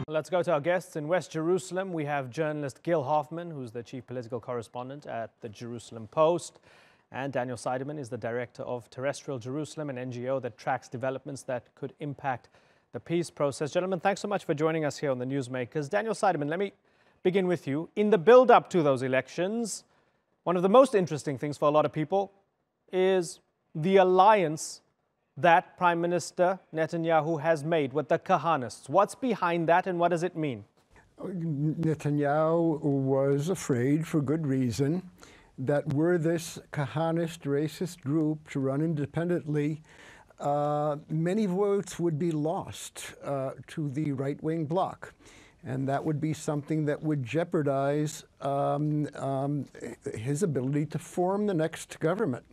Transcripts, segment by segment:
Let's go to our guests. In West Jerusalem, we have journalist Gil Hoffman, who's the chief political correspondent at the Jerusalem Post. And Daniel Seidemann is the director of Terrestrial Jerusalem, an NGO that tracks developments that could impact the peace process. Gentlemen, thanks so much for joining us here on the Newsmakers. Daniel Seidemann, let me begin with you. In the build-up to those elections, one of the most interesting things for a lot of people is the alliance that Prime Minister Netanyahu has made with the Kahanists. What's behind that and what does it mean? Netanyahu was afraid, for good reason, that were this Kahanist racist group to run independently, many votes would be lost to the right-wing bloc. And that would be something that would jeopardize his ability to form the next government.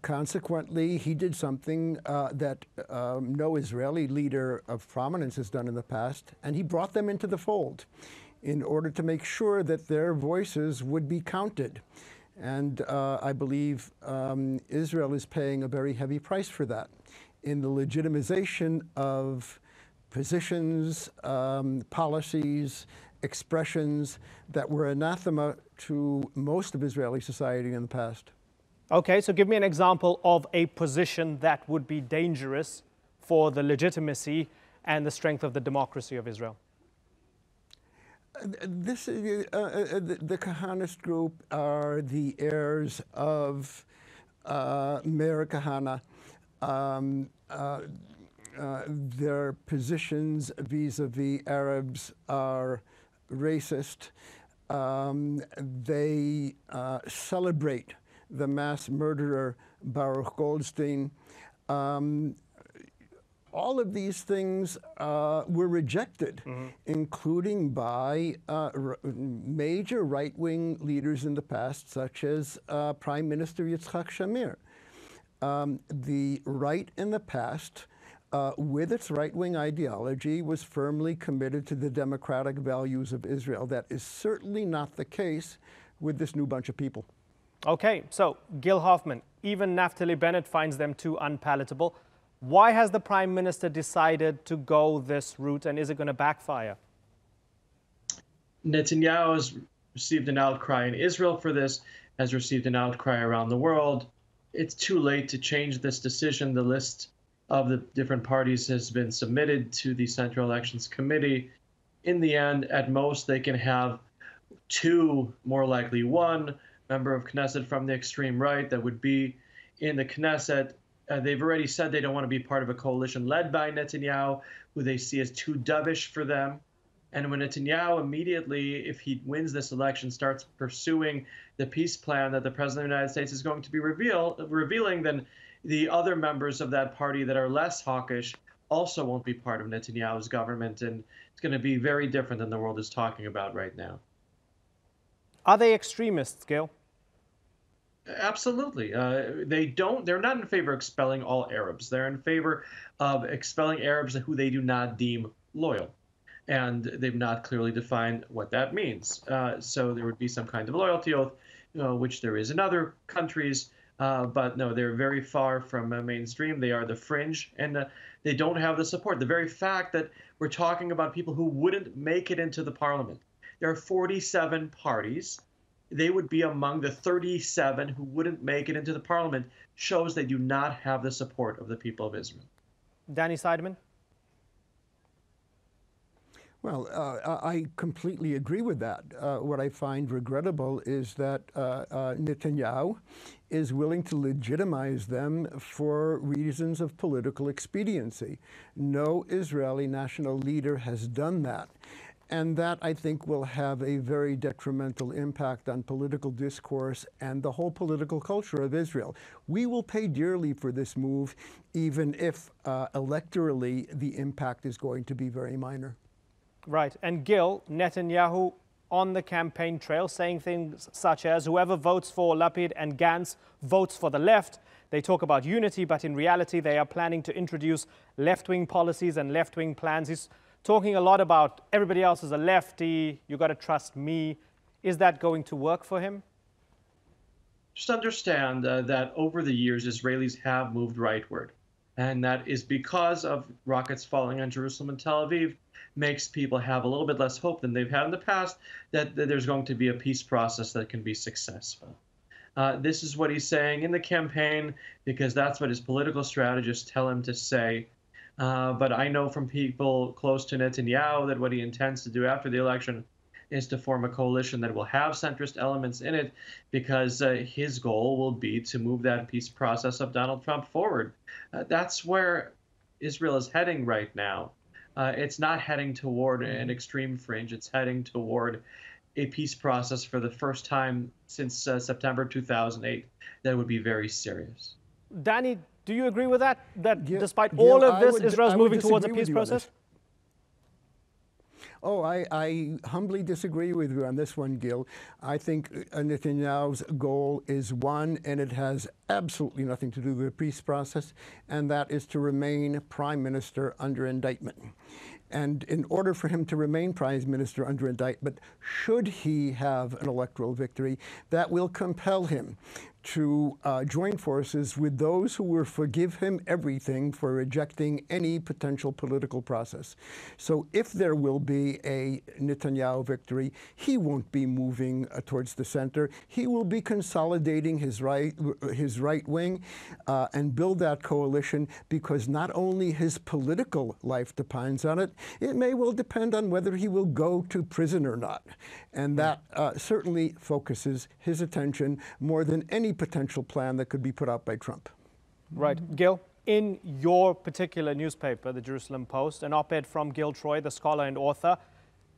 Consequently, he did something that no Israeli leader of prominence has done in the past, and he brought them into the fold in order to make sure that their voices would be counted. And I believe Israel is paying a very heavy price for that in the legitimization of positions, policies, expressions that were anathema to most of Israeli society in the past. Okay, so give me an example of a position that would be dangerous for the legitimacy and the strength of the democracy of Israel. The Kahanist group are the heirs of Meir Kahane. Their positions vis-a-vis Arabs are racist. They celebrate the mass murderer Baruch Goldstein. All of these things were rejected, including by major right-wing leaders in the past, such as Prime Minister Yitzhak Shamir. The right in the past, with its right-wing ideology, was firmly committed to the democratic values of Israel. That is certainly not the case with this new bunch of people. Okay, so Gil Hoffman, even Naftali Bennett finds them too unpalatable. Why has the Prime Minister decided to go this route, and is it going to backfire? Netanyahu has received an outcry in Israel for this, has received an outcry around the world. It's too late to change this decision. The list of the different parties has been submitted to the Central Elections Committee. In the end, at most, they can have two, more likely one, member of Knesset from the extreme right that would be in the Knesset. They've already said they don't want to be part of a coalition led by Netanyahu, who they see as too dovish for them. And when Netanyahu immediately, if he wins this election, starts pursuing the peace plan that the President of the United States is going to be revealing, then the other members of that party that are less hawkish also won't be part of Netanyahu's government. And it's going to be very different than the world is talking about right now. Are they extremists, Gil? Absolutely. They're not in favor of expelling all Arabs. They're in favor of expelling Arabs who they do not deem loyal. And they've not clearly defined what that means. So there would be some kind of loyalty oath, which there is in other countries. But no, they're very far from mainstream. They are the fringe, and they don't have the support. The very fact that we're talking about people who wouldn't make it into the parliament. There are 47 parties. They would be among the 37 who wouldn't make it into the parliament, shows they do not have the support of the people of Israel. Danny Seidemann? Well, I completely agree with that. What I find regrettable is that Netanyahu is willing to legitimize them for reasons of political expediency. No Israeli national leader has done that. And that, I think, will have a very detrimental impact on political discourse and the whole political culture of Israel. We will pay dearly for this move, even if electorally the impact is going to be very minor. Right. And Gil, Netanyahu on the campaign trail saying things such as whoever votes for Lapid and Gantz votes for the left. They talk about unity, but in reality they are planning to introduce left-wing policies and left-wing plans. He's talking a lot about everybody else is a lefty, you got to trust me. Is that going to work for him? Just understand that over the years, Israelis have moved rightward. And that is because of rockets falling on Jerusalem and Tel Aviv, makes people have a little bit less hope than they've had in the past that there's going to be a peace process that can be successful. This is what he's saying in the campaign because that's what his political strategists tell him to say. But I know from people close to Netanyahu that what he intends to do after the election is to form a coalition that will have centrist elements in it because his goal will be to move that peace process of Donald Trump forward. That's where Israel is heading right now. It's not heading toward an extreme fringe. It's heading toward a peace process for the first time since September 2008 that would be very serious. Danny, do you agree with that? That despite Gil, all of this, Israel's moving towards a peace process? Oh, I humbly disagree with you on this one, Gil. I think Netanyahu's goal is one, and it has absolutely nothing to do with the peace process, and that is to remain prime minister under indictment. And in order for him to remain prime minister under indictment, should he have an electoral victory, that will compel him to join forces with those who will forgive him everything for rejecting any potential political process. So if there will be a Netanyahu victory, he won't be moving towards the center. He will be consolidating his right wing and build that coalition because not only his political life depends on it, it may well depend on whether he will go to prison or not. And that certainly focuses his attention more than any potential plan that could be put out by Trump. Right. Gil, in your particular newspaper, the Jerusalem Post, an op-ed from Gil Troy, the scholar and author,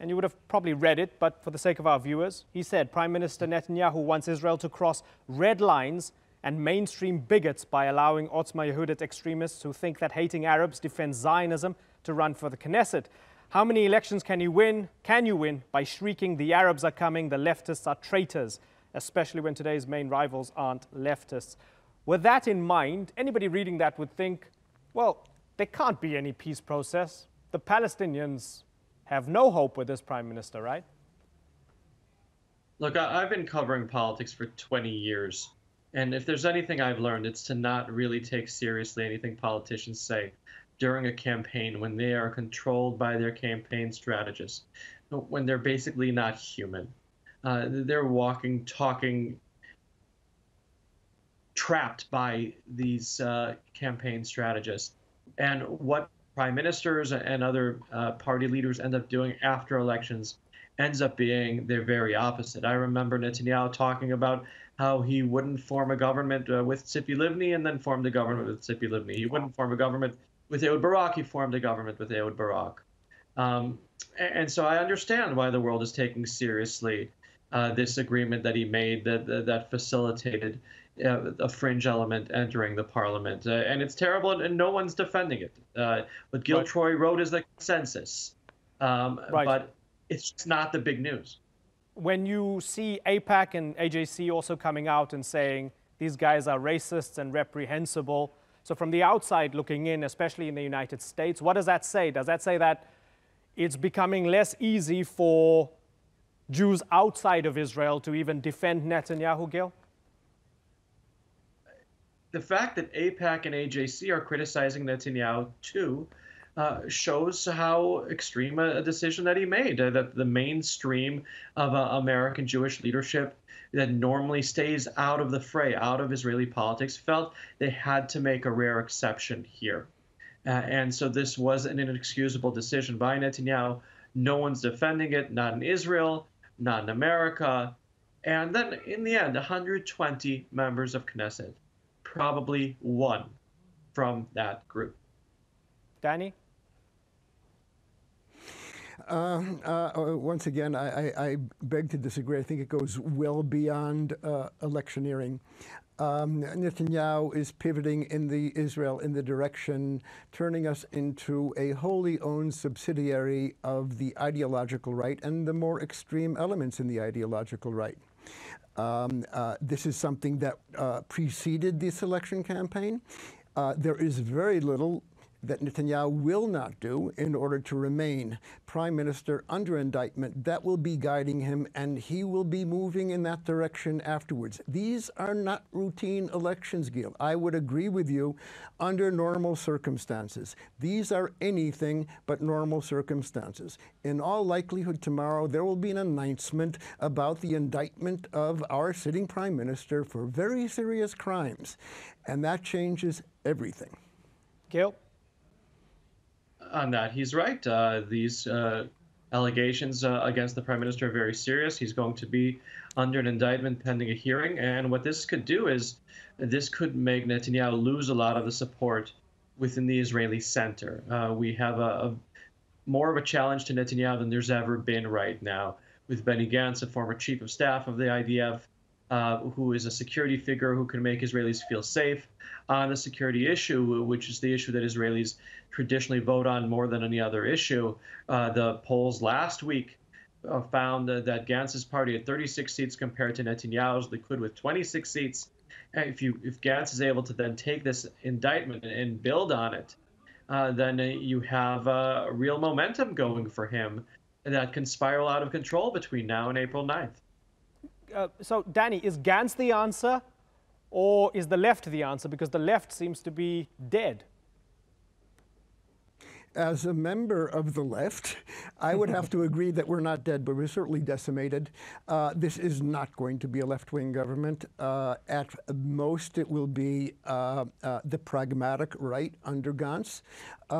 and you would have probably read it, but for the sake of our viewers, he said Prime Minister Netanyahu wants Israel to cross red lines and mainstream bigots by allowing Otzma Yehudit extremists who think that hating Arabs defends Zionism to run for the Knesset. How many elections can you win by shrieking, the Arabs are coming, the leftists are traitors, especially when today's main rivals aren't leftists? With that in mind, anybody reading that would think, well, there can't be any peace process. The Palestinians have no hope with this prime minister, right? Look, I've been covering politics for 20 years. And if there's anything I've learned, it's to not really take seriously anything politicians say during a campaign when they are controlled by their campaign strategists, when they're basically not human. They're walking, talking, trapped by these campaign strategists. And what prime ministers and other party leaders end up doing after elections ends up being their very opposite. I remember Netanyahu talking about how he wouldn't form a government with Tzipi Livni and then formed a government with Tzipi Livni. He wouldn't form a government with Ehud Barak. He formed a government with Ehud Barak. And so I understand why the world is taking seriously this agreement that he made that facilitated a fringe element entering the parliament. And it's terrible, and no one's defending it. What Gil Troy wrote is the consensus. But it's just not the big news. When you see AIPAC and AJC also coming out and saying these guys are racists and reprehensible, so from the outside looking in, especially in the United States, what does that say? Does that say that it's becoming less easy for Jews outside of Israel to even defend Netanyahu, Gil? The fact that AIPAC and AJC are criticizing Netanyahu too shows how extreme a decision that he made, that the mainstream of American Jewish leadership that normally stays out of the fray, out of Israeli politics, felt they had to make a rare exception here. And so this was an inexcusable decision by Netanyahu. No one's defending it, not in Israel, not in America. And then in the end, 120 members of Knesset, probably one from that group. Danny? Once again, I beg to disagree. I think it goes well beyond electioneering. Netanyahu is pivoting in Israel in the direction, turning us into a wholly owned subsidiary of the ideological right and the more extreme elements in the ideological right. This is something that preceded this election campaign. There is very little that Netanyahu will not do in order to remain prime minister under indictment, that will be guiding him, and he will be moving in that direction afterwards. These are not routine elections, Gil. I would agree with you under normal circumstances. These are anything but normal circumstances. In all likelihood, tomorrow there will be an announcement about the indictment of our sitting prime minister for very serious crimes, and that changes everything. Gil? On that, he's right. These allegations against the prime minister are very serious. He's going to be under an indictment pending a hearing. And what this could do is this could make Netanyahu lose a lot of the support within the Israeli center. We have more of a challenge to Netanyahu than there's ever been right now, with Benny Gantz, a former chief of staff of the IDF, who is a security figure who can make Israelis feel safe on the security issue, which is the issue that Israelis traditionally vote on more than any other issue. The polls last week found that Gantz's party had 36 seats compared to Netanyahu's, Likud with 26 seats. And if Gantz is able to then take this indictment and build on it, then you have real momentum going for him that can spiral out of control between now and April 9th. So, Danny, is Gantz the answer, or is the left the answer? Because the left seems to be dead. As a member of the left, I would have to agree that we're not dead, but we're certainly decimated. This is not going to be a left-wing government. At most, it will be the pragmatic right under Gantz,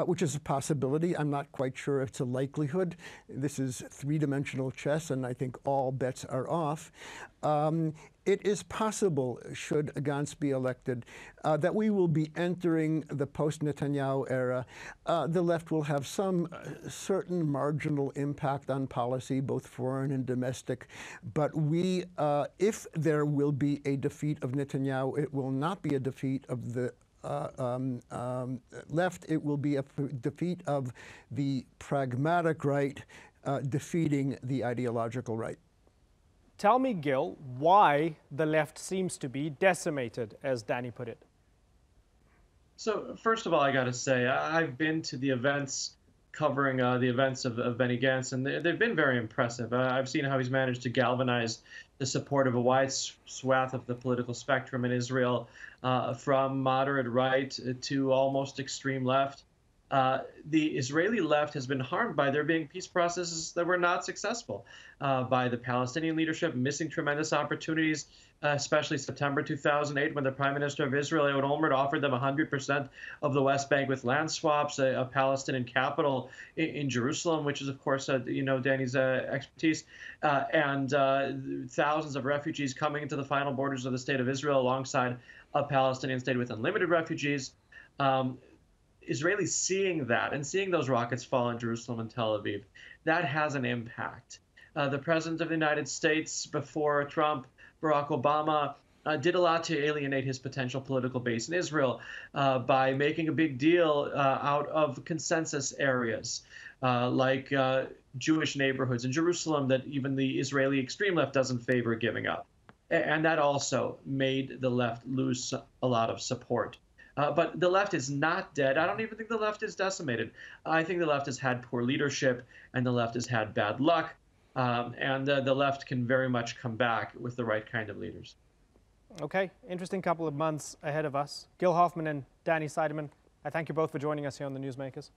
which is a possibility. I'm not quite sure if it's a likelihood. This is three-dimensional chess, and I think all bets are off. It is possible, should Gantz be elected, that we will be entering the post-Netanyahu era. The left will have some certain marginal impact on policy, both foreign and domestic. But if there will be a defeat of Netanyahu, it will not be a defeat of the left. It will be a defeat of the pragmatic right defeating the ideological right. Tell me, Gil, why the left seems to be decimated, as Danny put it. So first of all, I got to say, I've been to the events covering the events of Benny Gantz, and they've been very impressive. I've seen how he's managed to galvanize the support of a wide swath of the political spectrum in Israel, from moderate right to almost extreme left. The Israeli left has been harmed by there being peace processes that were not successful, by the Palestinian leadership missing tremendous opportunities, especially September 2008, when the Prime Minister of Israel, Ehud Olmert, offered them 100% of the West Bank with land swaps, a Palestinian capital in Jerusalem, which is, of course, Danny's expertise, and thousands of refugees coming into the final borders of the State of Israel alongside a Palestinian state with unlimited refugees. Israelis seeing that and seeing those rockets fall in Jerusalem and Tel Aviv, that has an impact. The President of the United States, before Trump, Barack Obama, did a lot to alienate his potential political base in Israel by making a big deal out of consensus areas like Jewish neighborhoods in Jerusalem that even the Israeli extreme left doesn't favor giving up. And that also made the left lose a lot of support. But the left is not dead. I don't even think the left is decimated. I think the left has had poor leadership, and the left has had bad luck. And the left can very much come back with the right kind of leaders. Okay, interesting couple of months ahead of us. Gil Hoffman and Danny Seidemann, I thank you both for joining us here on the Newsmakers.